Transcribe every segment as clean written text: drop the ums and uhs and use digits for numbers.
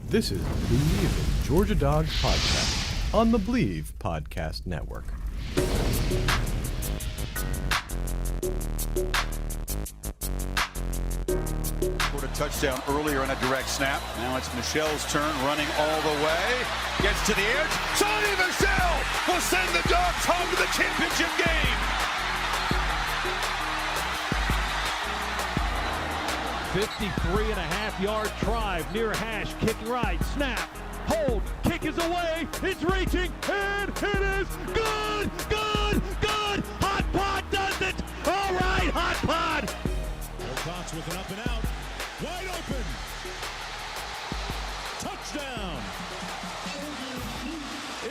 This is Bleav in Georgia Dawgs podcast on the Bleav Podcast Network. Scored a touchdown earlier on a direct snap. Now it's Michel's turn, running all the way. Gets to the edge. Sonny Michel will send the Dawgs home to the championship game. 53.5-yard drive near hash, kicking right, snap, hold, kick is away, it's reaching, and it is good, good, good. Hot Pod does it. All right, Hot Pod. Dawgs with an up and out, wide open. Touchdown.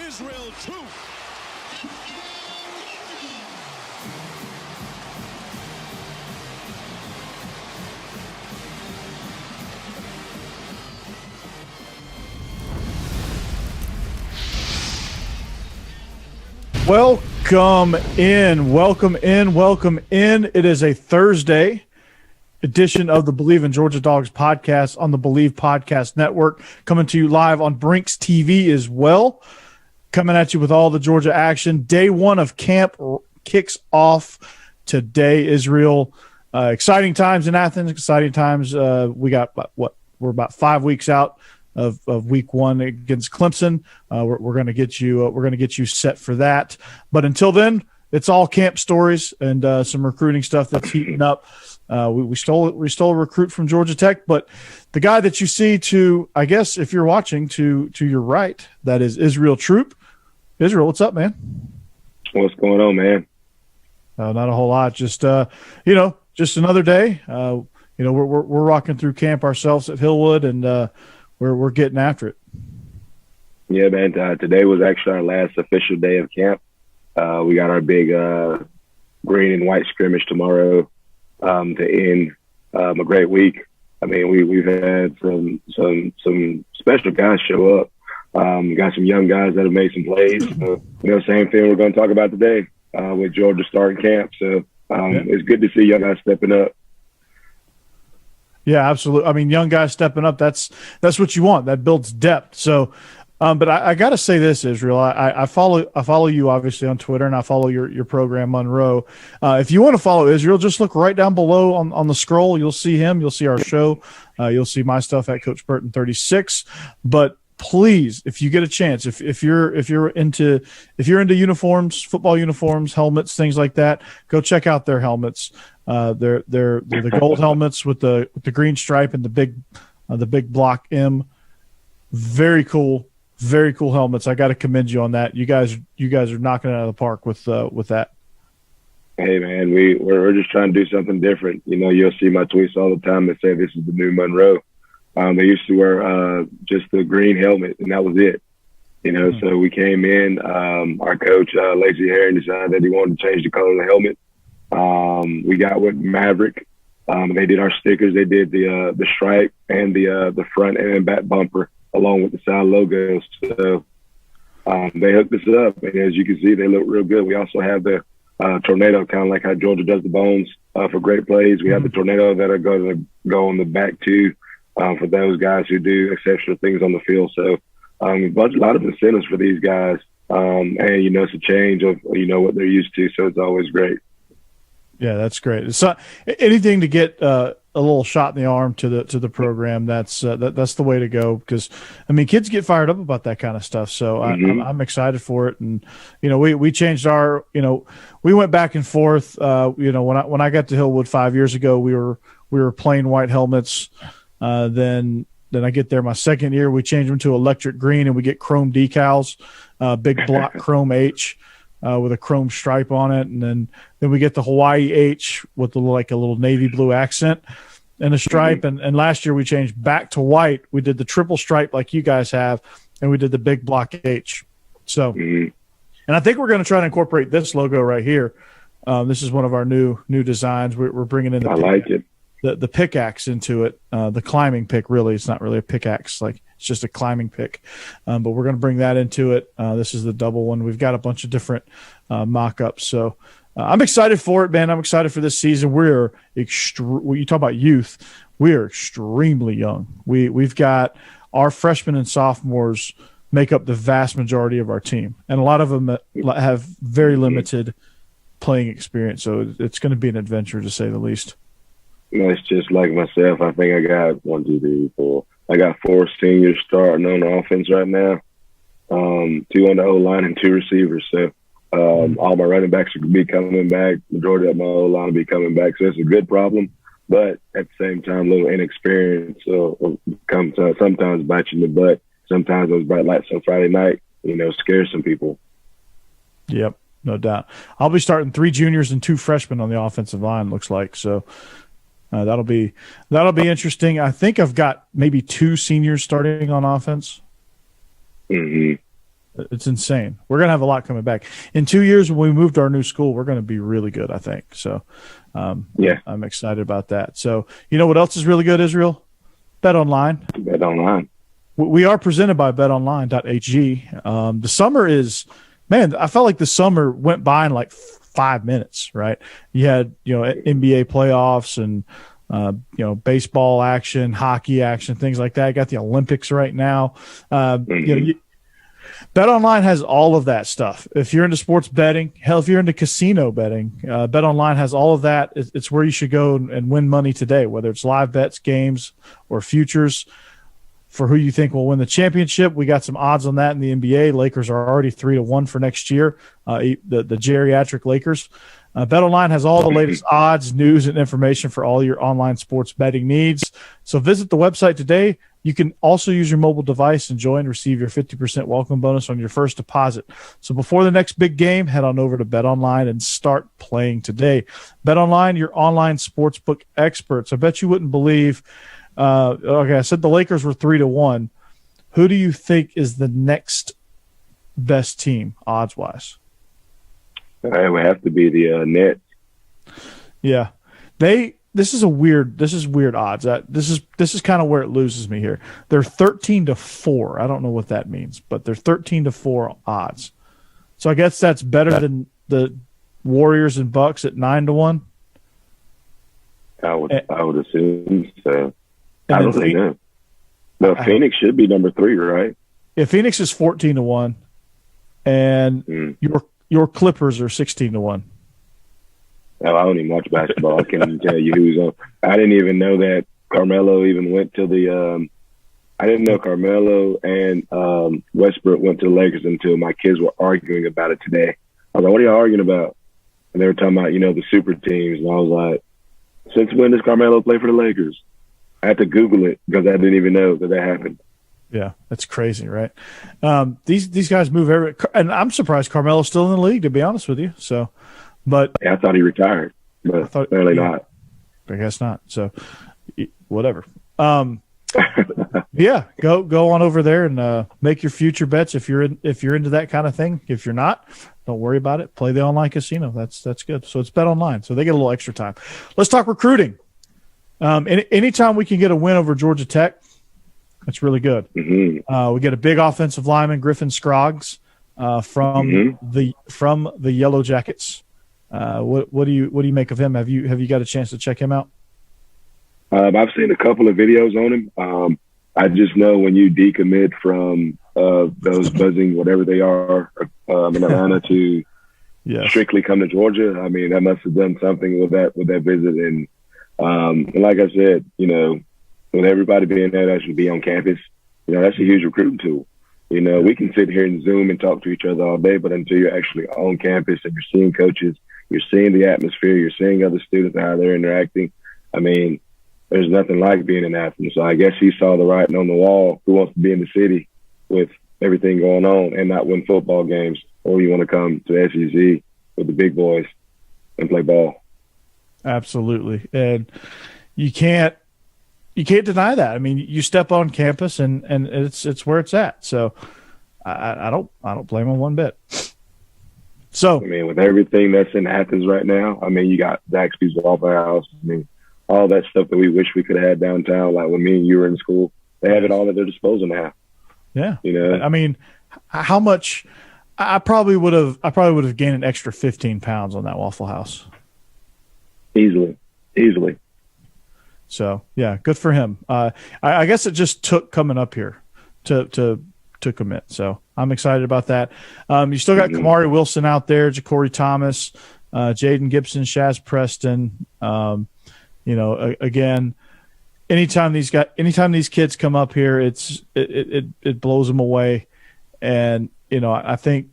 Israel Troop. Welcome in. It is a Thursday edition of the Bleav in Georgia Dawgs podcast on the Bleav Podcast Network, coming to you live on Brinks TV as well, coming at you with all the Georgia action. Day one of camp kicks off today, Israel. Exciting times in Athens, exciting times. We got, we're about 5 weeks out of week one against Clemson. We're going to get you set for that. But until then, it's all camp stories and some recruiting stuff that's heating up. We stole a recruit from Georgia Tech, but the guy that you see to, I guess, if you're watching to your right, that is Israel Troop. Israel, what's up, man? What's going on, man? Not a whole lot. Just just another day. We're rocking through camp ourselves at Hillwood, and we're getting after it. Yeah, man. Today was actually our last official day of camp. We got our big green and white scrimmage tomorrow to end a great week. I mean, we've had some special guys show up. Got some young guys that have made some plays. Same thing we're going to talk about today with Georgia starting camp. So it's good to see young guys stepping up. Yeah, absolutely. I mean, young guys stepping up, that's what you want. That builds depth. So, but I got to say this, Israel. I follow you obviously on Twitter, and I follow your program, Monroe. If you want to follow Israel, just look right down below on the scroll. You'll see him. You'll see our show. You'll see my stuff at Coach Burton 36. But please, if you get a chance, if you're into uniforms, football uniforms, helmets, things like that, go check out their helmets. They're the gold helmets with the green stripe and the big block M. Very cool helmets. I got to commend you on that. You guys are knocking it out of the park with that. Hey man, we're just trying to do something different. You'll see my tweets all the time that say this is the new Monroe. They used to wear just the green helmet, and that was it. So we came in. Our coach, Lacey Herring, decided that he wanted to change the color of the helmet. We got with Maverick. They did our stickers. They did the stripe and the front and back bumper along with the side logos. So they hooked us up, and as you can see, they look real good. We also have the tornado, kind of like how Georgia does the bones for great plays. We have the tornado that are going to go on the back too for those guys who do exceptional things on the field. So a lot of incentives for these guys, and it's a change of what they're used to. So it's always great. Yeah, that's great. It's not anything to get a little shot in the arm to the program. That's the way to go, because I mean, kids get fired up about that kind of stuff. So I'm excited for it. And we changed our we went back and forth. When I got to Hillwood 5 years ago, we were plain white helmets. Then I get there my second year, we changed them to electric green, and we get chrome decals, big block chrome H. With a chrome stripe on it, and then we get the Hawaii H with a little navy blue accent and a stripe. And last year we changed back to white. We did the triple stripe like you guys have, and we did the big block H. So, and I think we're going to try to incorporate this logo right here. This is one of our new designs. We're bringing in the pickaxe into it, the climbing pick. Really, it's not really a pickaxe, it's just a climbing pick, but we're going to bring that into it. This is the double one. We've got a bunch of different mock-ups, so I'm excited for it, man. I'm excited for this season. When you talk about youth, we are extremely young. We've got our freshmen and sophomores make up the vast majority of our team, and a lot of them have very limited playing experience. So it's going to be an adventure, to say the least. It's just like myself. I think I got 1, 2, 3, 4. I got 4 seniors starting on offense right now. 2 on the O-line and 2 receivers. So all my running backs will be coming back. Majority of my O-line will be coming back. So it's a good problem. But at the same time, a little inexperience will come to sometimes bite you in the butt. Sometimes those bright lights on Friday night, scare some people. Yep, no doubt. I'll be starting 3 juniors and 2 freshmen on the offensive line, looks like. So that'll be interesting. I think I've got maybe 2 seniors starting on offense. Mm-hmm. It's insane. We're going to have a lot coming back. In 2 years, when we move to our new school, we're going to be really good, I think. So I'm excited about that. So you know what else is really good, Israel? Bet Online. Bet Online. We are presented by betonline.ag. The summer is, man, I felt like the summer went by in like 5 minutes, right? You had, NBA playoffs and, baseball action, hockey action, things like that. You got the Olympics right now. BetOnline has all of that stuff. If you're into sports betting, hell, if you're into casino betting, BetOnline has all of that. It's where you should go and win money today, whether it's live bets, games, or futures for who you think will win the championship. We got some odds on that in the NBA. Lakers are already 3-1 for next year, the geriatric Lakers. BetOnline has all the latest odds, news, and information for all your online sports betting needs. So visit the website today. You can also use your mobile device and receive your 50% welcome bonus on your first deposit. So before the next big game, head on over to BetOnline and start playing today. BetOnline, your online sportsbook experts. I bet you wouldn't believe. I said the Lakers were 3-1. Who do you think is the next best team odds-wise? It would have to be the Nets. Yeah, This is weird odds. This is kind of where it loses me here. They're 13-4. I don't know what that means, but they're 13-4 odds. So I guess that's better than the Warriors and Bucks at 9-1. I would assume so. I don't really know. No, Phoenix should be number 3, right? Yeah, Phoenix is 14-1, and your Clippers are 16-1. Oh, I don't even watch basketball. I can't even tell you who's on. I didn't even know that Carmelo even went to the I didn't know Carmelo and Westbrook went to the Lakers until my kids were arguing about it today. I was like, what are you arguing about? And they were talking about, the super teams. And I was like, since when does Carmelo play for the Lakers? I had to Google it because I didn't even know that happened. Yeah, that's crazy, right? These guys move and I'm surprised Carmelo's still in the league, to be honest with you. So, but I thought he retired, but apparently not. I guess not. So, whatever. Yeah, go on over there and make your future bets if you're into that kind of thing. If you're not, don't worry about it. Play the online casino. That's good. So it's Bet Online. So they get a little extra time. Let's talk recruiting. Anytime we can get a win over Georgia Tech, that's really good. Mm-hmm. We get a big offensive lineman, Griffin Scroggs, from the Yellow Jackets. What do you make of him? Have you got a chance to check him out? I've seen a couple of videos on him. I just know when you decommit from those buzzing, whatever they are, in Atlanta to strictly come to Georgia. I mean, that must have done something with that visit. And like I said, with everybody being there that should be on campus, that's a huge recruiting tool. We can sit here and Zoom and talk to each other all day, but until you're actually on campus and you're seeing coaches, you're seeing the atmosphere, you're seeing other students, how they're interacting. I mean, there's nothing like being in Athens. So I guess he saw the writing on the wall. Who wants to be in the city with everything going on and not win football games? Or you want to come to SEC with the big boys and play ball? Absolutely. And you can't deny that. I mean, you step on campus and it's where it's at. So I don't blame him one bit. So I mean, with everything that's in Athens right now, I mean, you got Zaxby's Waffle House. I mean, all that stuff that we wish we could have had downtown, like when me and you were in school, they have it all at their disposal now. Yeah. I mean, how much I probably would have gained an extra 15 pounds on that Waffle House. Easily. So yeah, good for him. I guess it just took coming up here to commit. So I'm excited about that. You still got Kamari Wilson out there, Ja'Cory Thomas, Jaden Gibson, Shaz Preston. Again, anytime these kids come up here, it blows them away. And, I think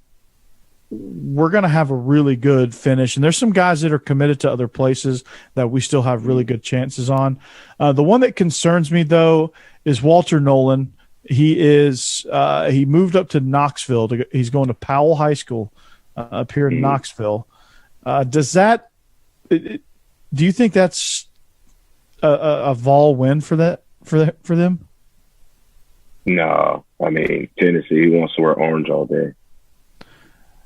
we're going to have a really good finish. And there's some guys that are committed to other places that we still have really good chances on. The one that concerns me, though, is Walter Nolan. He moved up to Knoxville. He's going to Powell High School up here in Knoxville. Do you think that's a Vol win for them? No, I mean, Tennessee wants to wear orange all day.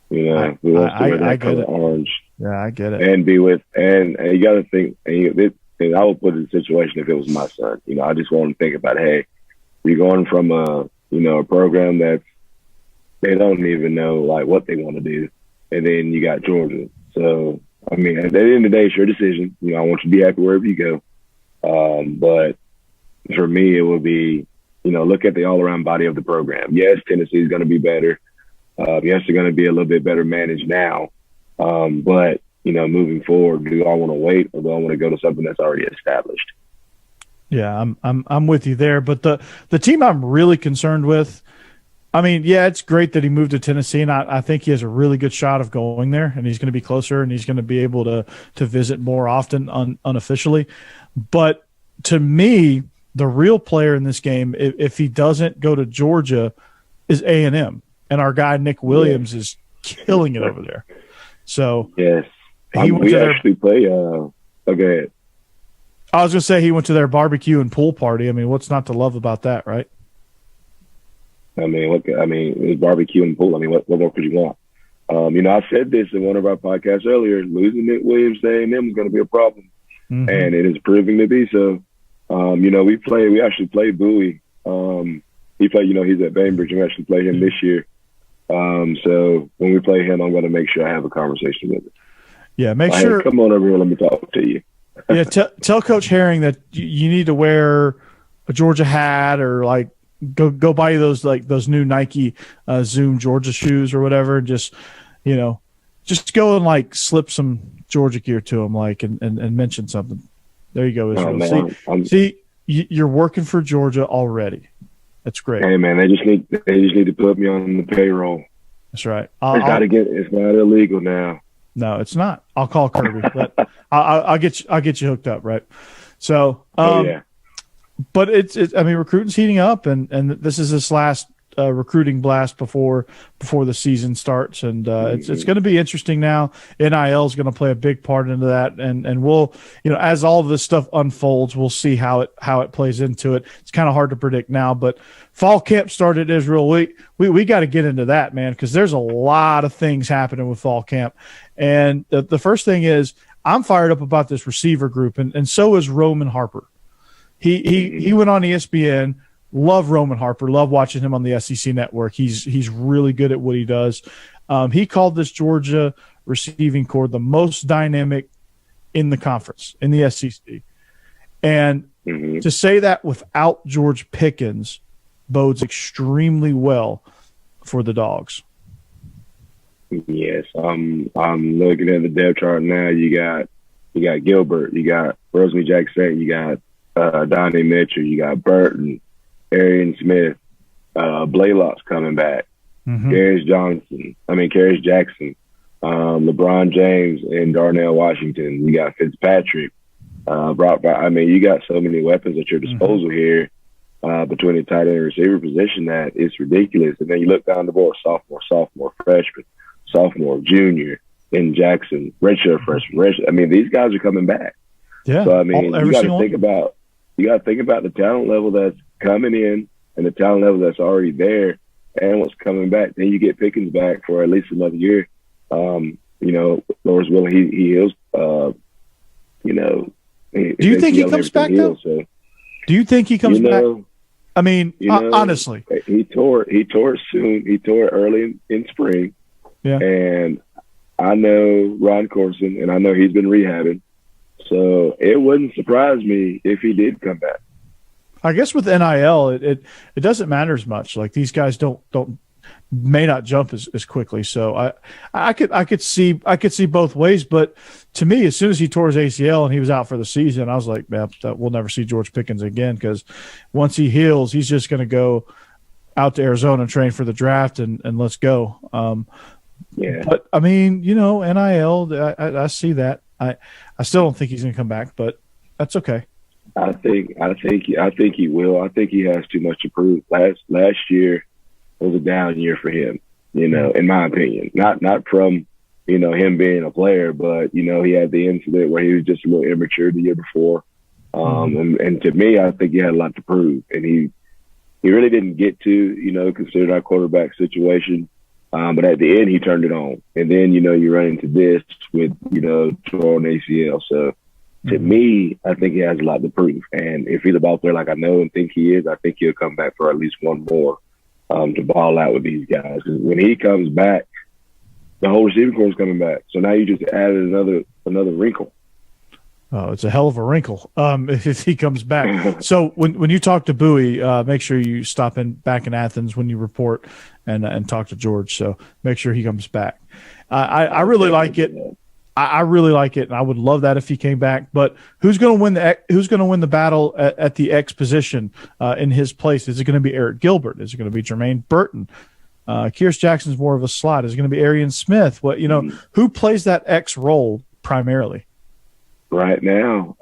He wants to wear that color orange. Yeah, I get it. And be with, and you got to think, and I would put it in a situation if it was my son. I just want to think about, hey, you're going from a program that they don't even know like what they want to do, and then you got Georgia. So I mean, at the end of the day, it's your decision. I want you to be happy wherever you go. But for me, it would be, look at the all-around body of the program. Yes, Tennessee is going to be better. Yes, they're going to be a little bit better managed now. But moving forward, do I want to wait or do I want to go to something that's already established? Yeah, I'm with you there. But the team I'm really concerned with, I mean, yeah, it's great that he moved to Tennessee, and I think he has a really good shot of going there, and he's going to be closer, and he's going to be able to visit more often unofficially. But to me, the real player in this game, if he doesn't go to Georgia, is A&M, and our guy Nick Williams is killing it over there. So yes, we actually play. Okay, I was going to say he went to their barbecue and pool party. I mean, what's not to love about that, right? I mean, it's barbecue and pool. I mean, what more could you want? I said this in one of our podcasts earlier. Losing Nick Williams to A&M is going to be a problem, and it is proving to be so. We actually played Bowie. He played. He's at Bainbridge. We actually played him this year. So when we play him, I'm going to make sure I have a conversation with him. Yeah, make sure. Hey, come on over here. Let me talk to you. Yeah, tell Coach Herring that you need to wear a Georgia hat or like go buy you those new Nike Zoom Georgia shoes or whatever, and just go and like slip some Georgia gear to him, like and mention something. There you go, Israel. See, you're working for Georgia already. That's great. Hey man, they just need to put me on the payroll. That's right. It's not illegal now. No, it's not. I'll call Kirby. But I'll get you hooked up, right? So, yeah. But I mean, recruiting's heating up, and this is this last recruiting blast before the season starts, and it's going to be interesting now. NIL is going to play a big part into that, and we'll, as all of this stuff unfolds, we'll see how it plays into it. It's kind of hard to predict now, but fall camp started, Israel. We got to get into that, man, because there's a lot of things happening with fall camp, and the first thing is I'm fired up about this receiver group, and so is Roman Harper. He went on ESPN. Love Roman Harper. Love watching him on the SEC network. He's really good at what he does. He called this Georgia receiving corps the most dynamic in the conference, in the SEC. And to say that without George Pickens bodes extremely well for the Dogs. Yes, I'm looking at the depth chart now. You got Gilbert, you got Rosemary Jackson, you got Donnie Mitchell, you got Burton, Arian Smith, Blaylock's coming back, Karis Jackson, LeBron James, and Darnell Washington. You got Fitzpatrick, Brock. You got so many weapons at your disposal here between the tight end and receiver position that it's ridiculous. And then you look down the board: sophomore, freshman, sophomore, junior, in Jackson, redshirt freshman. These guys are coming back. Yeah. So you got to think about the talent level that's coming in and the talent level that's already there and what's coming back. Then you get Pickens back for at least another year. Lord's willing, he heals. Do you think he comes back though? So, do you think he comes back? I mean, honestly, he tore it soon. He tore it early in spring. Yeah. And I know Ron Corson, and I know he's been rehabbing. So it wouldn't surprise me if he did come back. I guess with NIL, it doesn't matter as much. Like these guys may not jump as quickly. So I could see both ways. But to me, as soon as he tore his ACL and he was out for the season, I was like, man, we'll never see George Pickens again, because once he heals, he's just going to go out to Arizona and train for the draft and let's go. Yeah. But I mean, NIL, I see that. I still don't think he's going to come back, but that's okay. I think he will. I think he has too much to prove. Last year was a down year for him, in my opinion. Not from, him being a player, but, he had the incident where he was just a little immature the year before. And to me, I think he had a lot to prove. And he really didn't get to, consider our quarterback situation. But at the end, he turned it on. And then, you run into this with, torn ACL. So to me, I think he has a lot to prove. And if he's about there like I know and think he is, I think he'll come back for at least one more to ball out with these guys. Because when he comes back, the whole receiving corps is coming back. So now you just added another wrinkle. Oh, it's a hell of a wrinkle if he comes back. So when you talk to Bowie, make sure you stop back in Athens when you report and talk to George. So make sure he comes back. I really like it. I really like it, and I would love that if he came back. But who's going to win the battle at the X position in his place? Is it going to be Eric Gilbert? Is it going to be Jermaine Burton? Kearis Jackson's more of a slot. Is it going to be Arian Smith? Who plays that X role primarily? Right now,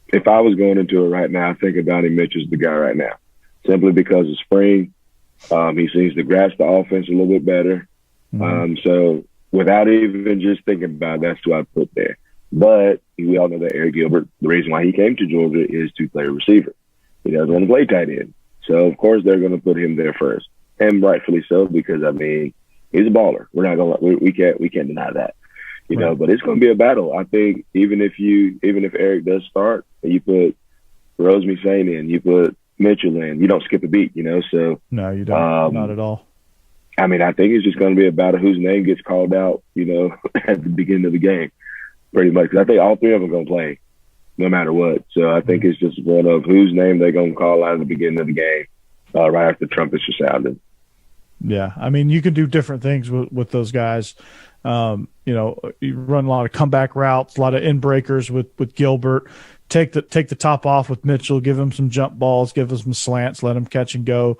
if I was going into it right now, I think Donnie Mitchell's the guy right now, simply because of spring. He seems to grasp the offense a little bit better. So without even just thinking about it, that's who I put there. But we all know that Eric Gilbert, the reason why he came to Georgia is to play a receiver. He doesn't want to play tight end. So, of course, they're going to put him there first. And rightfully so, because, he's a baller. We're not going to – we can't deny that. But it's going to be a battle. I think even if Eric does start and you put Rosemy in, you put Mitchell in, you don't skip a beat, So no, you don't. Not at all. I think it's just going to be a battle whose name gets called out, at the beginning of the game, pretty much. 'Cause I think all three of them are going to play no matter what. So I think it's just one of whose name they're going to call out at the beginning of the game, right after the trumpets are sounded. Yeah, you can do different things with those guys. You run a lot of comeback routes, a lot of in breakers with Gilbert. Take the top off with Mitchell. Give him some jump balls. Give him some slants. Let him catch and go.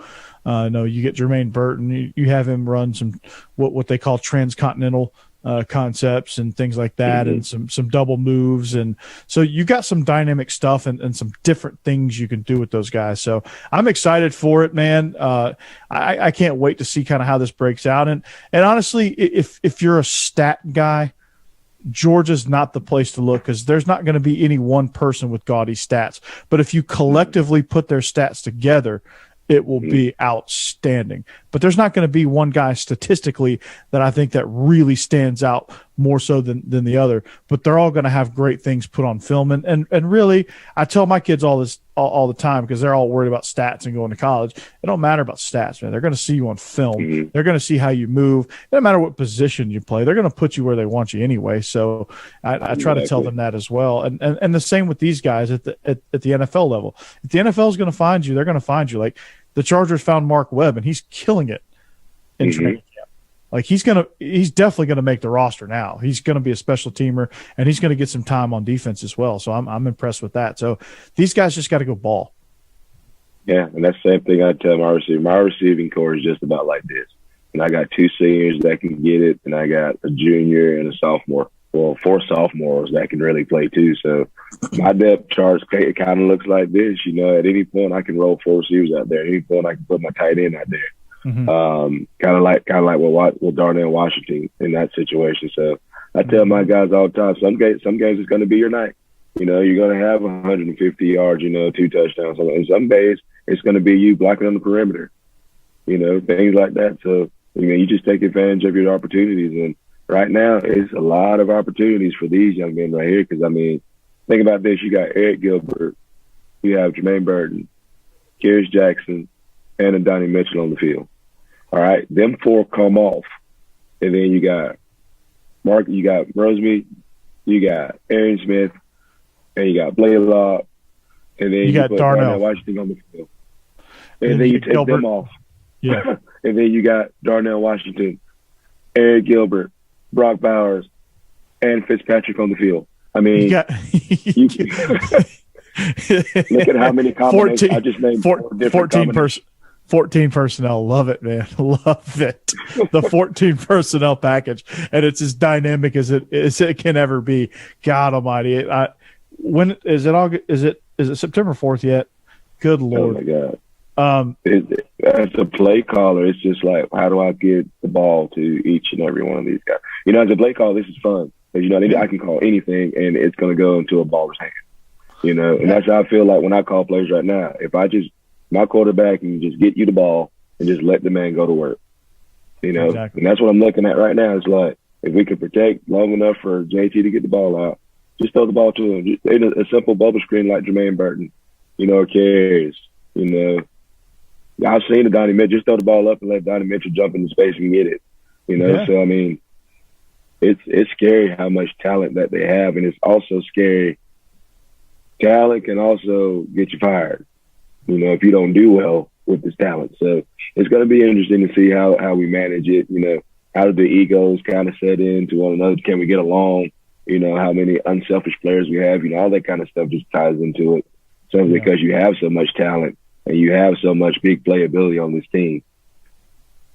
You get Jermaine Burton. You have him run some what they call transcontinental concepts and things like that, and some double moves, and so you got some dynamic stuff and some different things you can do with those guys. So I'm excited for it, man. I can't wait to see kind of how this breaks out. And honestly, if you're a stat guy, Georgia's not the place to look, because there's not going to be any one person with gaudy stats. But if you collectively put their stats together, it will be outstanding. But there's not going to be one guy statistically that I think that really stands out more so than the other. But they're all going to have great things put on film. And really, I tell my kids all the time, because they're all worried about stats and going to college. It don't matter about stats, man. They're going to see you on film. They're going to see how you move. It doesn't matter what position you play. They're going to put you where they want you anyway. So I try to tell them that as well. And the same with these guys at the NFL level. If the NFL is going to find you, they're going to find you. Like the Chargers found Mark Webb, and he's killing it in training camp. Like he's definitely going to make the roster now. He's going to be a special teamer, and he's going to get some time on defense as well. So I'm impressed with that. So these guys just got to go ball. Yeah, and that's the same thing I tell my receiver. My receiving core is just about like this. And I got 2 seniors that can get it, and I got a junior and a sophomore. Well, 4 sophomores that can really play too. So my depth chart kind of looks like this. At any point I can roll 4 receivers out there. At any point I can put my tight end out there. Kind of like with Darnell Washington in that situation. So I tell my guys all the time, some games it's going to be your night. You're going to have 150 yards, 2 touchdowns. And some days it's going to be you blocking on the perimeter, things like that. So, you just take advantage of your opportunities. And right now, it's a lot of opportunities for these young men right here. Because, think about this. You got Eric Gilbert. You have Jermaine Burton, Kearis Jackson, and Donnie Mitchell on the field. All right? Them 4 come off. And then you got Rosemy, you got Aaron Smith, and you got Bleav, and then you got put Darnell Washington on the field. And then you take Gilbert. them off. Yeah. And then you got Darnell Washington, Eric Gilbert, Brock Bowers, and Fitzpatrick on the field. I mean, look at how many combinations. I just named 14 personnel. Love it, man. Love it. The 14 personnel package, and it's as dynamic as it can ever be. God Almighty! When is it? August? Is it September 4th yet? Good Lord! Oh my God! As a play caller, it's just like, how do I get the ball to each and every one of these guys? You know, as a play caller, this is fun because I can call anything and it's going to go into a baller's hand. You know, and that's how I feel like when I call plays right now. If I just my quarterback can just get you the ball and just let the man go to work. You know, exactly. And that's what I'm looking at right now. It's like, if we can protect long enough for JT to get the ball out, just throw the ball to him. Just a simple bubble screen like Jermaine Burton, or carries. I've seen the Donnie Mitchell. Just throw the ball up and let Donnie Mitchell jump into space and get it. Yeah. So I mean, it's scary how much talent that they have, and it's also scary. Talent can also get you fired, if you don't do well with this talent. So it's going to be interesting to see how we manage it. How do the egos kind of set into one another? Can we get along? How many unselfish players we have? All that kind of stuff just ties into it. Simply because you have so much talent and you have so much big playability on this team.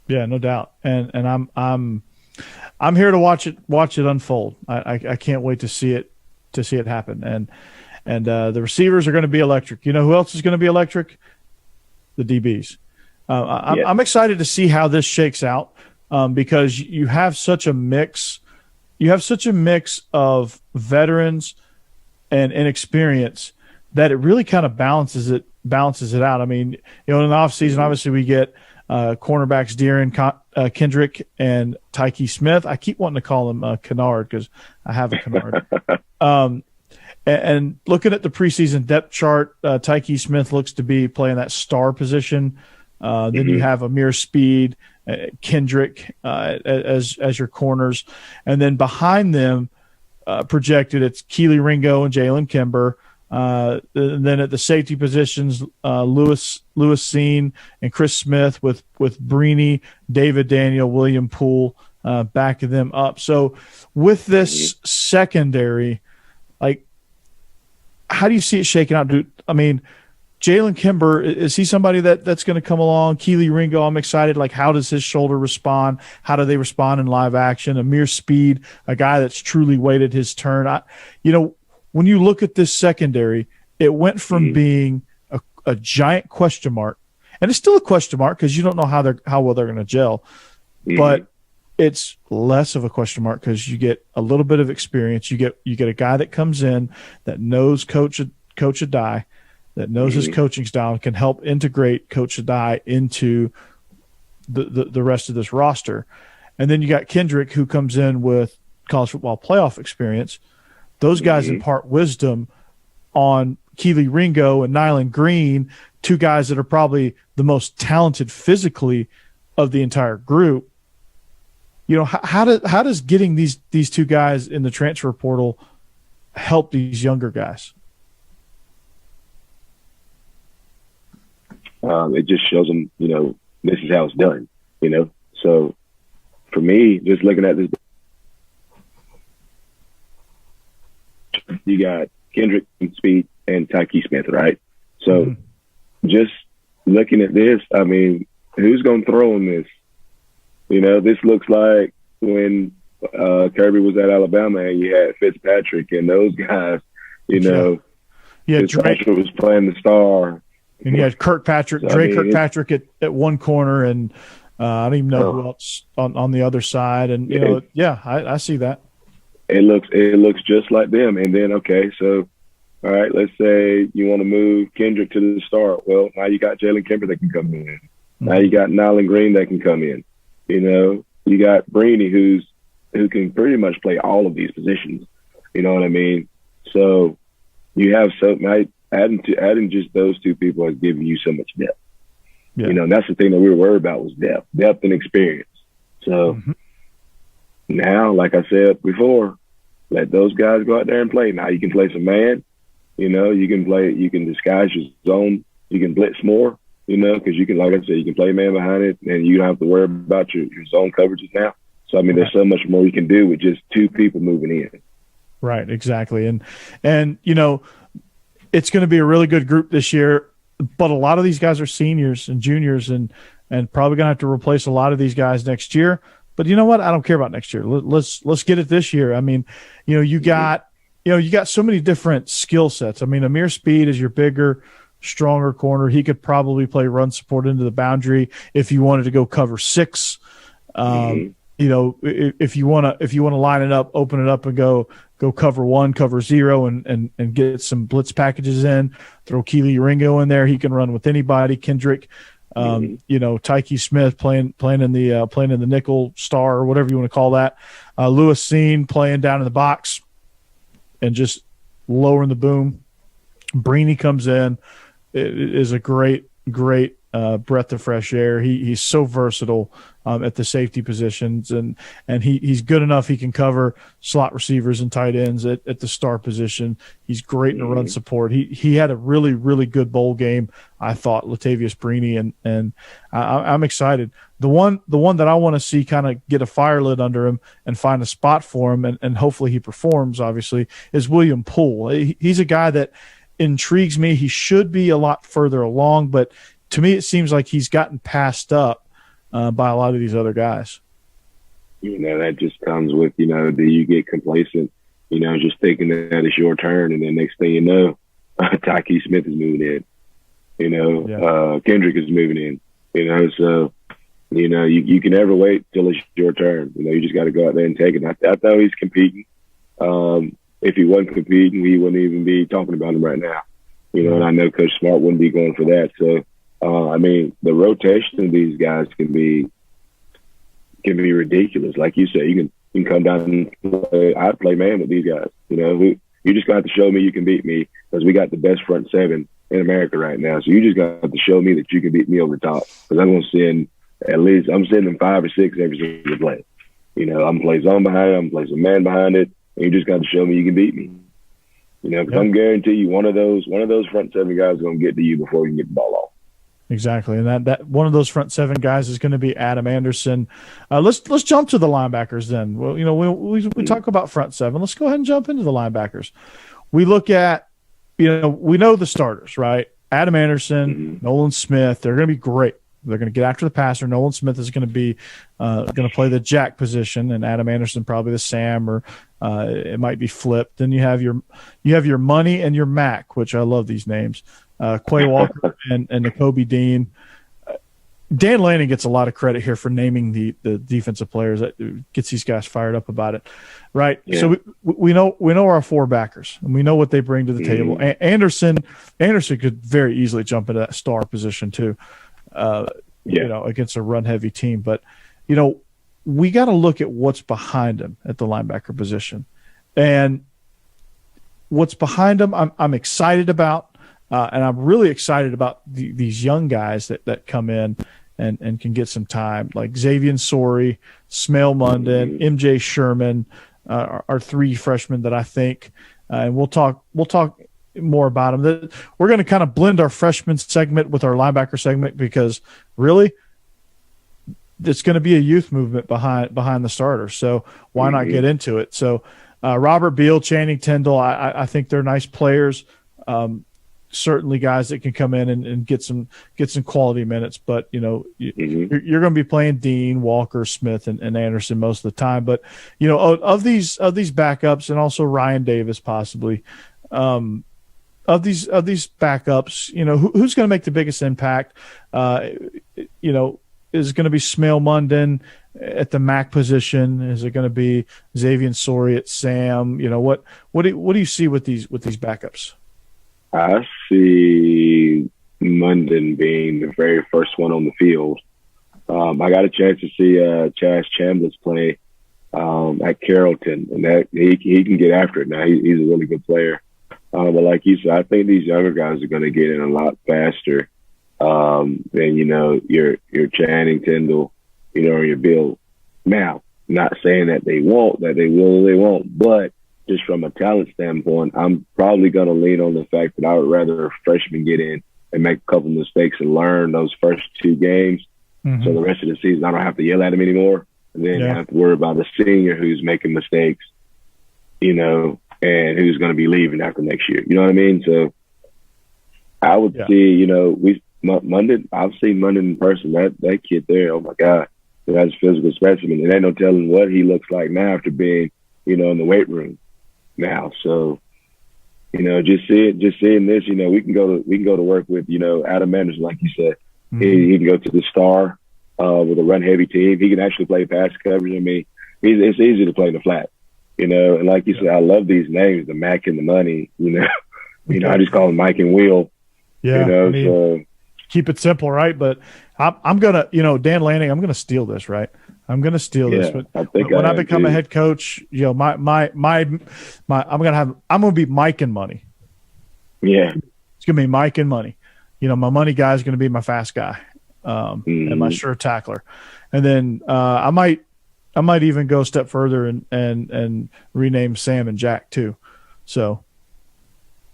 Yeah, no doubt. And I'm here to watch it unfold. I can't wait to see it happen. And the receivers are going to be electric. You know who else is going to be electric? The DBs. I'm excited to see how this shakes out because you have such a mix. You have such a mix of veterans and inexperience that it really kind of balances it out. I mean, in the offseason, obviously we get cornerbacks De'Aaron Kendrick and Tyke Smith. I keep wanting to call him Kennard because I have a Kennard. And looking at the preseason depth chart, Tyke Smith looks to be playing that star position. Then you have Amir Speed, Kendrick as your corners. And then behind them, projected, it's Keely Ringo and Jalen Kimber. Then at the safety positions, Lewis Seen and Chris Smith with Breeny, David Daniel, William Poole backing them up. So with this secondary, how do you see it shaking out? I mean, Jalen Kimber, is he somebody that's going to come along? Keely Ringo, I'm excited. How does his shoulder respond? How do they respond in live action? Amir Speed, a guy that's truly waited his turn. When you look at this secondary, it went from being a giant question mark, and it's still a question mark because you don't know how well they're going to gel, but it's less of a question mark because you get a little bit of experience. You get a guy that comes in that knows Coach Adai, that knows his coaching style and can help integrate Coach Adai into the rest of this roster. And then you got Kendrick, who comes in with college football playoff experience. Those guys impart wisdom on Keely Ringo and Nyland Green, two guys that are probably the most talented physically of the entire group. How does getting these two guys in the transfer portal help these younger guys? It just shows them, this is how it's done, So for me, just looking at this, you got Kendrick and Speed and Tyke Smith, right? So just looking at this, I mean, who's going to throw in this? This looks like when Kirby was at Alabama and you had Fitzpatrick and those guys, Fitzpatrick was playing the star. And you had Kirkpatrick, Kirkpatrick at one corner, and I don't even know who else on the other side. And I see that. It looks just like them. And then so all right, let's say you want to move Kendrick to the start. Well, now you got Jalen Kimber that can come in. Now you got Nyland Green that can come in. You got Breeny who can pretty much play all of these positions. You know what I mean? So you have adding just those two people is giving you so much depth. Yeah. And that's the thing that we were worried about was depth and experience. So now, like I said before, Let those guys go out there and play. Now you can play some man. You know, you can disguise your zone. You can blitz more, you know, because you can, like I said, you can play man behind it, and you don't have to worry about your zone coverages now. So, I mean, there's so much more you can do with just two people moving in. Right, exactly. And you know, it's going to be a really good group this year, but a lot of these guys are seniors and juniors and probably going to have to replace a lot of these guys next year. But you know what? I don't care about next year. Let's get it this year. I mean, you know, you got so many different skill sets. I mean, Amir Speed is your bigger, stronger corner. He could probably play run support into the boundary if you wanted to go cover 6. You know, if you want to line it up, open it up and go cover 1, cover 0 and get some blitz packages in, throw Keely Ringo in there. He can run with anybody. Kendrick, you know, Tyke Smith playing in the nickel star or whatever you want to call that. Lewis Seen playing down in the box and just lowering the boom. Breeny comes in. It is a great breath of fresh air. He's so versatile at the safety positions, and he's good enough. He can cover slot receivers and tight ends at the star position. He's great in the run support. He had a really, really good bowl game, I thought, Latavius Breeny, and I'm excited. The one that I want to see kind of get a fire lit under him and find a spot for him, and hopefully he performs, obviously, is William Poole. He's a guy that intrigues me. He should be a lot further along, but to me, it seems like he's gotten passed up by a lot of these other guys. You know, that just comes with, you know, do you get complacent, you know, just thinking that it's your turn, and then next thing you know, Tyke Smith is moving in. You know, Kendrick is moving in. You know, so, you know, you can never wait till it's your turn. You know, you just got to go out there and take it. I thought he's competing. If he wasn't competing, we wouldn't even be talking about him right now. You know, and I know Coach Smart wouldn't be going for that. So, I mean, the rotation of these guys can be ridiculous. Like you said, you can come down and play. I'd play man with these guys. You know, you just got to show me you can beat me, because we got the best front 7 in America right now. So you just got to show me that you can beat me over the top, because I'm going to send I'm sending 5 or 6 every single play. You know, I'm going to play zone behind it. I'm going to play some man behind it, and you just got to show me you can beat me. You know, because I'm guarantee you one of those front 7 guys is going to get to you before you can get the ball off. Exactly, and that one of those front 7 guys is going to be Adam Anderson. Let's jump to the linebackers then. Well, you know, we talk about front 7. Let's go ahead and jump into the linebackers. We look at, you know, we know the starters, right? Adam Anderson, Nolan Smith. They're going to be great. They're going to get after the passer. Nolan Smith is going to be going to play the jack position, and Adam Anderson probably the Sam, or it might be flipped. Then you have your Money and your Mac, which I love these names. Quay Walker and Nakobe Dean. Dan Lanning gets a lot of credit here for naming the defensive players. That gets these guys fired up about it, right? Yeah. So we know our 4 backers, and we know what they bring to the table. Anderson could very easily jump into that star position too, you know, against a run heavy team. But you know, we got to look at what's behind him at the linebacker position, and what's behind him. I'm excited about. And I'm really excited about these young guys that come in and can get some time, like Xavier Sori, Smale Munden, MJ Sherman, are 3 freshmen that I think, and we'll talk more about them. We're going to kind of blend our freshman segment with our linebacker segment, because really it's going to be a youth movement behind the starters. So why not get into it? So Robert Beal, Channing Tindall, I think they're nice players. Certainly guys that can come in and get some quality minutes, but you know, you're going to be playing Dean, Walker, Smith, and Anderson most of the time. But you know, of these backups, and also Ryan Davis possibly, of these backups, you know, who's going to make the biggest impact? You know, is it going to be Smale Munden at the Mac position? Is it going to be Xavier Sori at Sam? You know, what do you see with these backups? I see Munden being the very first one on the field. I got a chance to see Chaz Chambliss play at Carrollton, and that he can get after it now. He's a really good player. But like you said, I think these younger guys are going to get in a lot faster than, you know, your Channing Tindall, you know, or your Bill. Now, not saying that they won't, that they will or they won't, but just from a talent standpoint, I'm probably going to lean on the fact that I would rather a freshman get in and make a couple mistakes and learn those first 2 games. So the rest of the season, I don't have to yell at him anymore. And then I have to worry about a senior who's making mistakes, you know, and who's going to be leaving after next year. You know what I mean? So I would see, you know, I've seen Munden in person. That kid there, oh my God, that's a physical specimen. And ain't no telling what he looks like now after being, you know, in the weight room now. So, you know, just seeing this, you know, we can go to work with, you know, Adam Anderson, like you said. He can go to the star with a run heavy team. He can actually play pass coverage. I mean, it's easy to play in the flat, you know. And like you said, I love these names, the Mac and the Money. You know, I just call him Mike and Will. Yeah, you know, I mean, so keep it simple, right? But I'm gonna, you know, Dan Lanning, I'm gonna steal this, right? I'm gonna steal this. But when I become a head coach, you know, I'm gonna be Mike and Money. Yeah, it's gonna be Mike and Money. You know, my money guy is going to be my fast guy, and my sure tackler. And then I might even go a step further and rename Sam and Jack too. So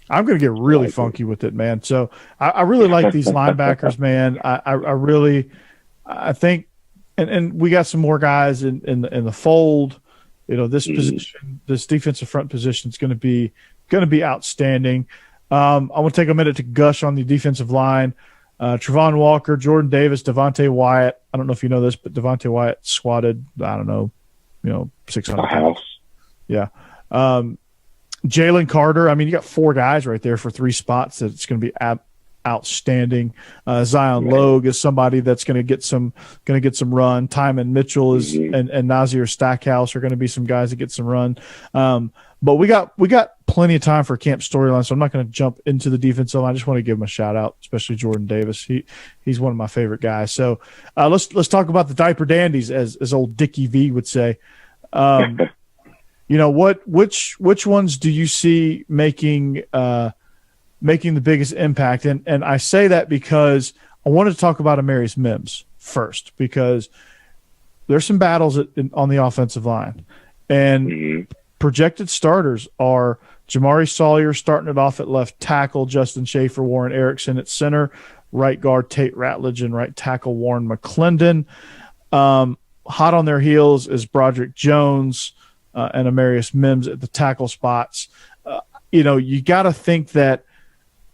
I'm going to get really funky with it, man. So I really like these linebackers, man. I think, and we got some more guys in the fold. You know, this position, this defensive front position is going to be outstanding. I want to take a minute to gush on the defensive line. Travon Walker, Jordan Davis, Devontae Wyatt. I don't know if you know this, but Devontae Wyatt squatted, I don't know, 600 pounds. Yeah. Jalen Carter. I mean, you got 4 guys right there for 3 spots. That's going to be outstanding. Zion Logue is somebody that's going to get some run. Timon Mitchell is and Nazir Stackhouse are going to be some guys that get some run. But we got plenty of time for camp storyline, so I'm not going to jump into the defensive line. I just want to give him a shout out, especially Jordan Davis. He's one of my favorite guys. So let's talk about the diaper dandies, as old Dickie V would say. You know, which ones do you see making the biggest impact? And I say that because I wanted to talk about Amarius Mims first, because there's some battles on the offensive line, and projected starters are Jamari Sawyer starting it off at left tackle, Justin Schaefer, Warren Erickson at center, right guard Tate Ratledge, and right tackle Warren McClendon. Hot on their heels is Broderick Jones and Amarius Mims at the tackle spots. You know, you got to think that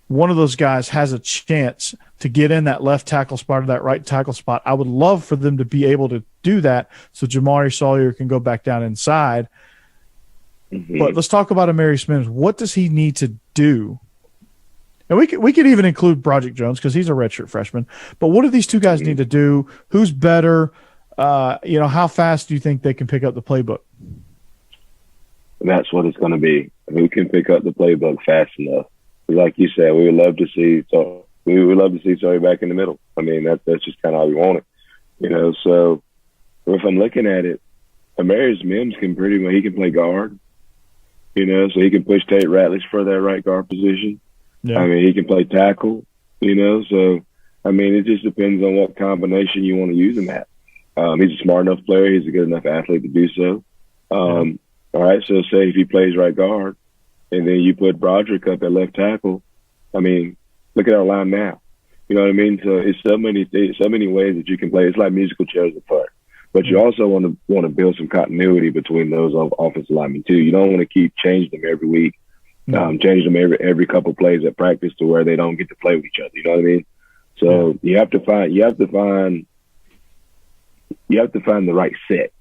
one of those guys has a chance to get in that left tackle spot or that right tackle spot. I would love for them to be able to do that so Jamari Sawyer can go back down inside. But let's talk about Amarius Mims. What does he need to do? And we could even include Broderick Jones because he's a redshirt freshman. But what do these 2 guys need to do? Who's better? You know, how fast do you think they can pick up the playbook? That's what it's going to be. Who can pick up the playbook fast enough? Like you said, we would love to see Sawyer back in the middle. I mean, that's just kind of how we want it, you know. So if I'm looking at it, Amarius Mims can he can play guard. You know, so he can push Tate Ratledge for that right guard position. Yeah. I mean, he can play tackle, you know. So, I mean, it just depends on what combination you want to use him at. He's a smart enough player. He's a good enough athlete to do so. All right, so say if he plays right guard and then you put Broderick up at left tackle, I mean, look at our line now. You know what I mean? So it's so many ways that you can play. It's like musical chairs apart. But you also want to build some continuity between those offensive linemen too. You don't want to keep changing them every week, change them every couple plays at practice to where they don't get to play with each other. You know what I mean? So you have to find the right set,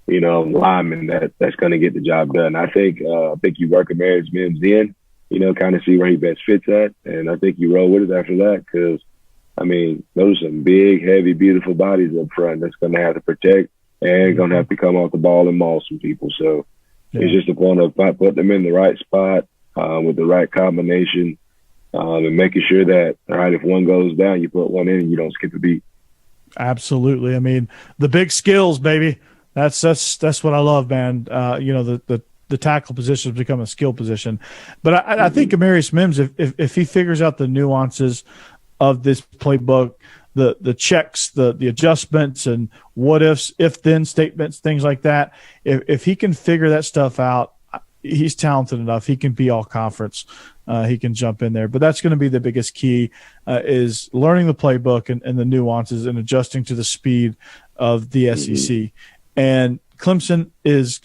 you know, lineman that's going to get the job done. I think you work Amarius Mims in, you know, kind of see where he best fits at, and I think you roll with it after that because. I mean, those are some big, heavy, beautiful bodies up front that's going to have to protect and going to have to come off the ball and maul some people. So it's just a point of putting them in the right spot with the right combination and making sure that, all right, if one goes down, you put one in and you don't skip a beat. Absolutely. I mean, the big skills, baby. That's what I love, man. You know, the tackle position has become a skill position. But I think Amarius Mims, if he figures out the nuances of this playbook, the checks, the adjustments, and what ifs, if then statements, things like that. If he can figure that stuff out, he's talented enough. He can be all conference. He can jump in there. But that's going to be the biggest key is learning the playbook and the nuances and adjusting to the speed of the SEC. And Clemson is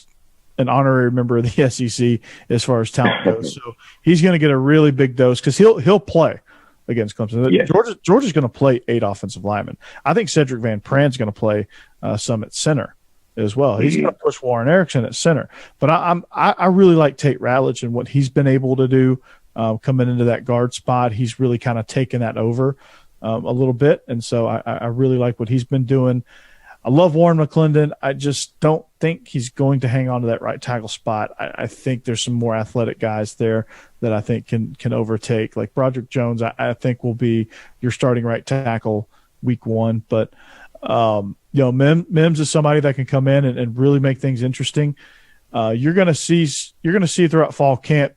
an honorary member of the SEC as far as talent goes. So he's going to get a really big dose because he'll play against Clemson. Yes. Georgia's going to play 8 offensive linemen. I think Cedric Van Pran's going to play some at center as well. He's going to push Warren Erickson at center. But I really like Tate Ratledge and what he's been able to do coming into that guard spot. He's really kind of taken that over a little bit. And so I really like what he's been doing. I love Warren McClendon. I just don't think he's going to hang on to that right tackle spot. I think there's some more athletic guys there that I think can overtake. Like Broderick Jones, I think will be your starting right tackle week 1. But Mims is somebody that can come in and really make things interesting. You're going to see throughout fall camp,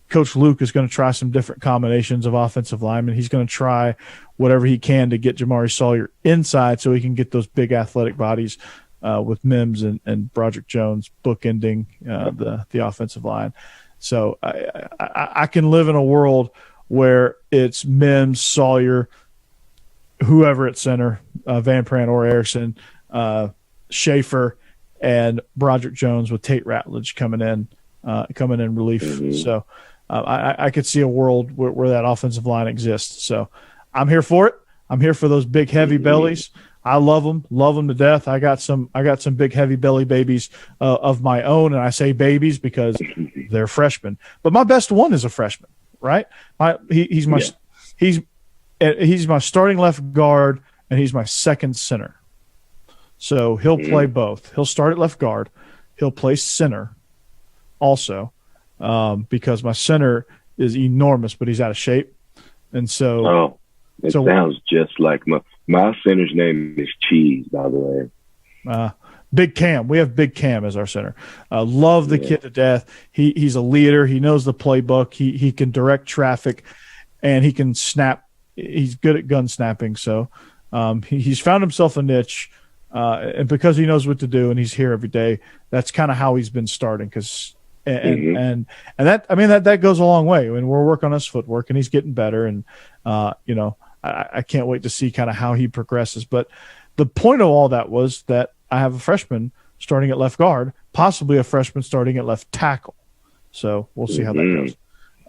Coach Luke is going to try some different combinations of offensive linemen. He's going to try whatever he can to get Jamari Sawyer inside so he can get those big athletic bodies with Mims and Broderick Jones bookending the offensive line. So I can live in a world where it's Mims, Sawyer, whoever at center, Van Pran or Erickson, Schaefer, and Broderick Jones with Tate Ratledge coming in relief. Mm-hmm. So I could see a world where that offensive line exists. So I'm here for it. I'm here for those big, heavy bellies. I love them to death. I got some big, heavy belly babies of my own, and I say babies because they're freshmen. But my best one is a freshman, right? He's my starting left guard, and he's my second center. So he'll play both. He'll start at left guard. He'll play center also because my center is enormous, but he's out of shape. And so it sounds just like my center's name is Cheese, by the way. Big Cam. We have Big Cam as our center. Love the kid to death. He's a leader. He knows the playbook. He can direct traffic, and he can snap. He's good at gun snapping. So he's found himself a niche, and because he knows what to do and he's here every day, that's kind of how he's been starting. And that goes a long way. I mean, we're working on his footwork, and he's getting better. And I can't wait to see kind of how he progresses. But the point of all that was that I have a freshman starting at left guard, possibly a freshman starting at left tackle. So we'll see how that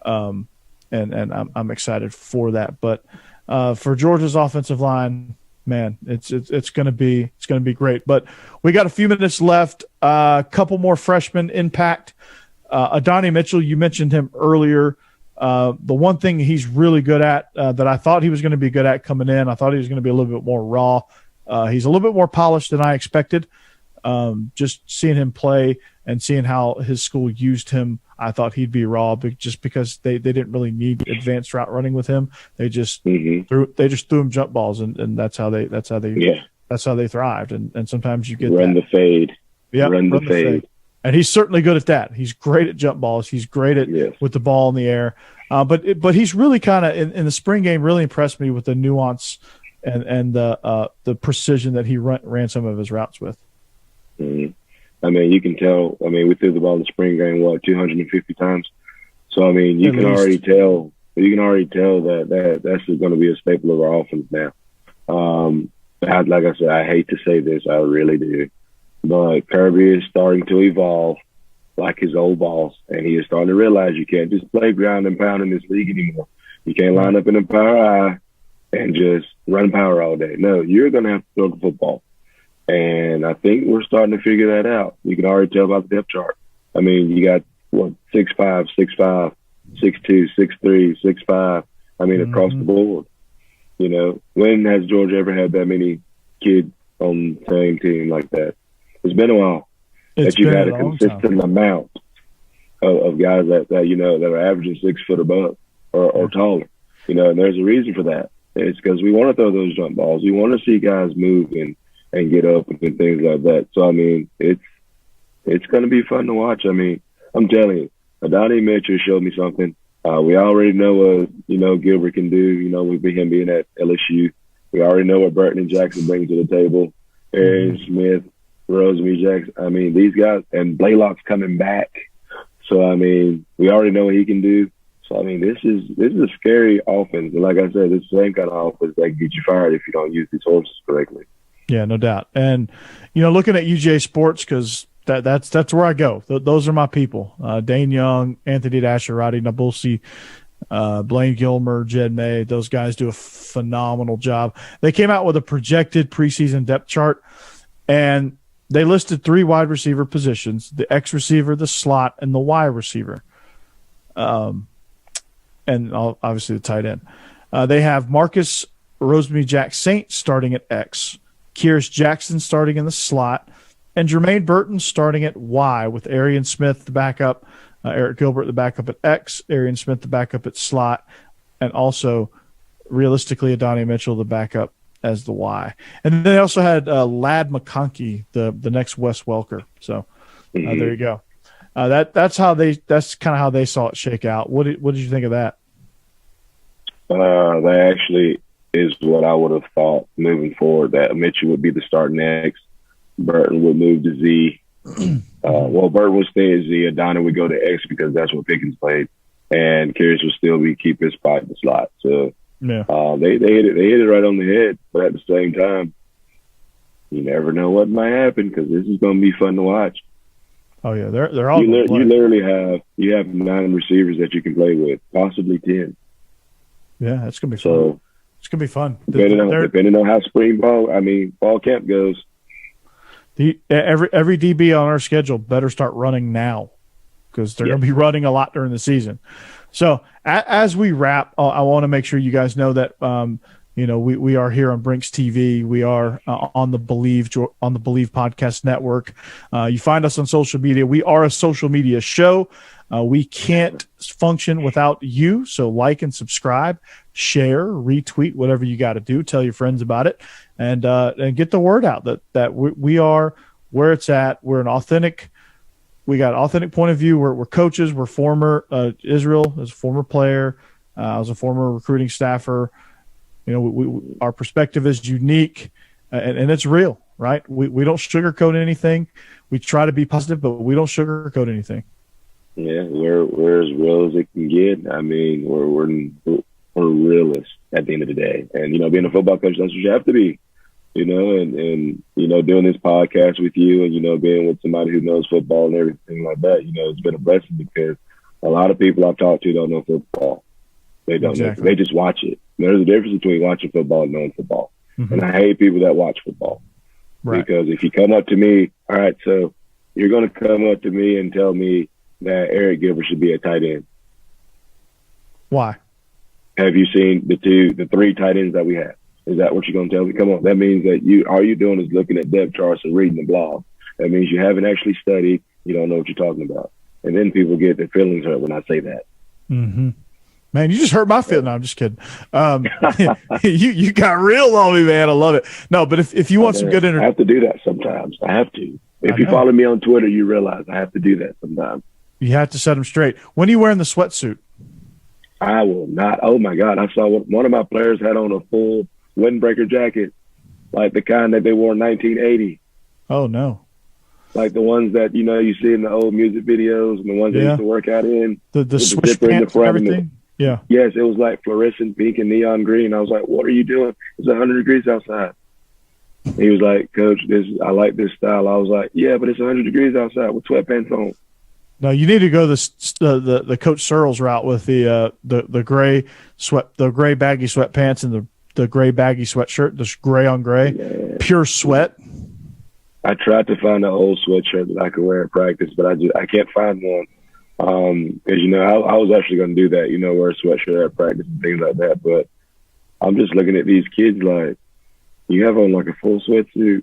goes. And I'm excited for that. But for Georgia's offensive line, man, it's going to be great. But we got a few minutes left. A couple more freshmen impact. Adonai Mitchell, you mentioned him earlier. The one thing he's really good at that I thought he was going to be good at coming in, I thought he was going to be a little bit more raw. He's a little bit more polished than I expected. Just seeing him play and seeing how his school used him, I thought he'd be raw, but just because they didn't really need advanced route running with him. They just threw him jump balls, and that's how they thrived. And sometimes you get run the fade. Yeah, run the fade. And he's certainly good at that. He's great at jump balls. He's great at with the ball in the air. But he's really kind of in the spring game really impressed me with the nuance and the precision that he ran some of his routes with. Mm-hmm. I mean, you can tell. I mean, we threw the ball in the spring game 250 times. So I mean, you can already tell that that's going to be a staple of our offense now. Like I said, I hate to say this, I really do. But Kirby is starting to evolve like his old boss, and he is starting to realize you can't just play ground and pound in this league anymore. You can't line up in a power eye and just run power all day. No, you're going to have to throw the football. And I think we're starting to figure that out. You can already tell by the depth chart. I mean, you got, 6'5", 6'5", 6'2", 6'3", 6'5". I mean, across the board. When has Georgia ever had that many kids on the same team like that? It's been a while that you've had a consistent amount of guys that are averaging 6 foot above or taller. And there's a reason for that. It's because we want to throw those jump balls. We want to see guys move and get up and things like that. So, I mean, it's going to be fun to watch. I mean, I'm telling you, Adonai Mitchell showed me something. We already know what, Gilbert can do, with him being at LSU. We already know what Burton and Jackson bring to the table. Aaron Smith, Rosemary Jackson. I mean, these guys, and Blaylock's coming back. So, I mean, we already know what he can do. So, I mean, this is a scary offense. And like I said, it's the same kind of offense that can get you fired if you don't use these horses correctly. Yeah, no doubt. And, looking at UJ Sports, because that's where I go. Those are my people. Dane Young, Anthony Dasher, Roddy Nabulsi, Blaine Gilmer, Jed May. Those guys do a phenomenal job. They came out with a projected preseason depth chart, and they listed 3 wide receiver positions: the X receiver, the slot, and the Y receiver. And obviously the tight end. They have Marcus Rosemary-Jack-Saint starting at X, Kyrus Jackson starting in the slot, and Jermaine Burton starting at Y, with Arian Smith, the backup, Eric Gilbert, the backup at X, Arian Smith, the backup at slot, and also, realistically, Adonai Mitchell, the backup, as the Y. And then they also had Ladd McConkey, the next Wes Welker. So there you go. That's kind of how they saw it shake out. What did you think of that? That actually is what I would have thought moving forward, that Mitchell would be the starting X, Burton would move to Z. Burton would stay at Z, Adonai would go to X because that's what Pickens played, and Kyrus would still keep his spot in the slot. So yeah, they hit it right on the head. But at the same time, you never know what might happen, because this is going to be fun to watch. Oh yeah, they're all. You literally have 9 receivers that you can play with, possibly 10. Yeah, that's gonna be fun. So it's gonna be fun. Depending on how fall camp goes. Every DB on our schedule better start running now, because they're going to be running a lot during the season. So as we wrap, I want to make sure you guys know that we are here on Brinks TV. We are on the Bleav Podcast Network. You find us on social media. We are a social media show. We can't function without you. So like and subscribe, share, retweet, whatever you got to do. Tell your friends about it, and get the word out that we are where it's at. We're we got an authentic point of view. We're coaches. We're former Israel is a former player. I was a former recruiting staffer. Our perspective is unique, and it's real, right? We don't sugarcoat anything. We try to be positive, but we don't sugarcoat anything. Yeah, we're as real as it can get. I mean, we're realists at the end of the day. And, being a football coach, that's what you have to be, and doing this podcast with you and, being with somebody who knows football and everything like that, it's been a blessing, because a lot of people I've talked to don't know football. They don't know. They just watch it. There's a difference between watching football and knowing football. Mm-hmm. And I hate people that watch football. Right. Because if you come up to me, all right, so you're going to come up to me and tell me that Eric Gilbert should be a tight end. Why? Have you seen the 3 tight ends that we have? Is that what you're going to tell me? Come on. That means that all you're doing is looking at depth charts and reading the blog. That means you haven't actually studied. You don't know what you're talking about. And then people get their feelings hurt when I say that. Mm-hmm. Man, you just hurt my feelings. No, I'm just kidding. You got real on me, man. I love it. No, but if you want some good I have to do that sometimes. I have to. If you follow me on Twitter, you realize I have to do that sometimes. You have to set them straight. When are you wearing the sweatsuit? I will not. Oh, my God. I saw one of my players had on a full windbreaker jacket, like the kind that they wore in 1980. Oh, no. Like the ones that, you see in the old music videos, and the ones they used to work out in. The swish pants and everything? Yeah. Yes, it was like fluorescent pink and neon green. I was like, what are you doing? It's 100 degrees outside. He was like, Coach, I like this style. I was like, yeah, but it's 100 degrees outside with sweatpants on. No, you need to go the Coach Searles route with the gray baggy sweatpants and the gray baggy sweatshirt, just gray on gray, pure sweat. I tried to find an old sweatshirt that I could wear at practice, but I can't find one. Because I was actually going to do that, wear a sweatshirt at practice and things like that. But I'm just looking at these kids like, you have on like a full sweatsuit.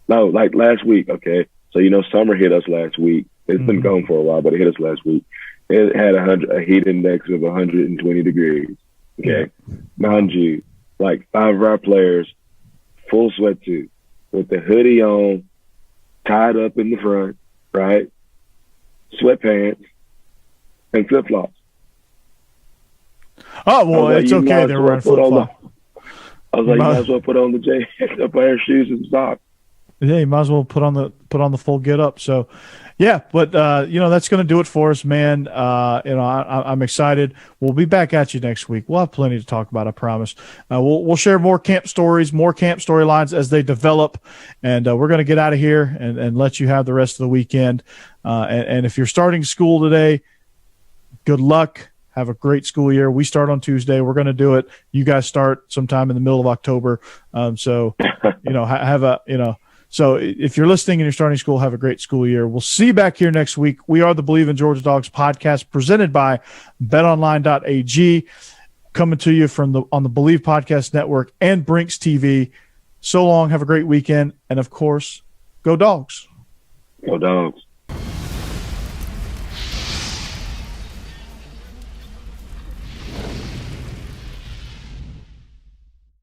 No, like last week, okay. So summer hit us last week. It's been gone for a while, but it hit us last week. It had a heat index of 120 degrees. Okay, mind you, like 5 of our players, full sweatsuit with the hoodie on, tied up in the front, right? Sweatpants and flip flops. Oh well, it's okay. They're wearing flip flops. I was like, you might as well put on a pair of shoes and socks. Yeah, you might as well put on the full get up. So, yeah, but that's going to do it for us, man. I'm excited. We'll be back at you next week. We'll have plenty to talk about, I promise. We'll share more camp stories, more camp storylines as they develop, and we're going to get out of here and let you have the rest of the weekend. And if you're starting school today, good luck. Have a great school year. We start on Tuesday. We're going to do it. You guys start sometime in the middle of October. So if you're listening and you're starting school, have a great school year. We'll see you back here next week. We are the Bleav in Georgia Dawgs podcast presented by betonline.ag, coming to you on the Bleav Podcast Network and Brinks TV. So long. Have a great weekend. And of course, go Dawgs. Go Dawgs.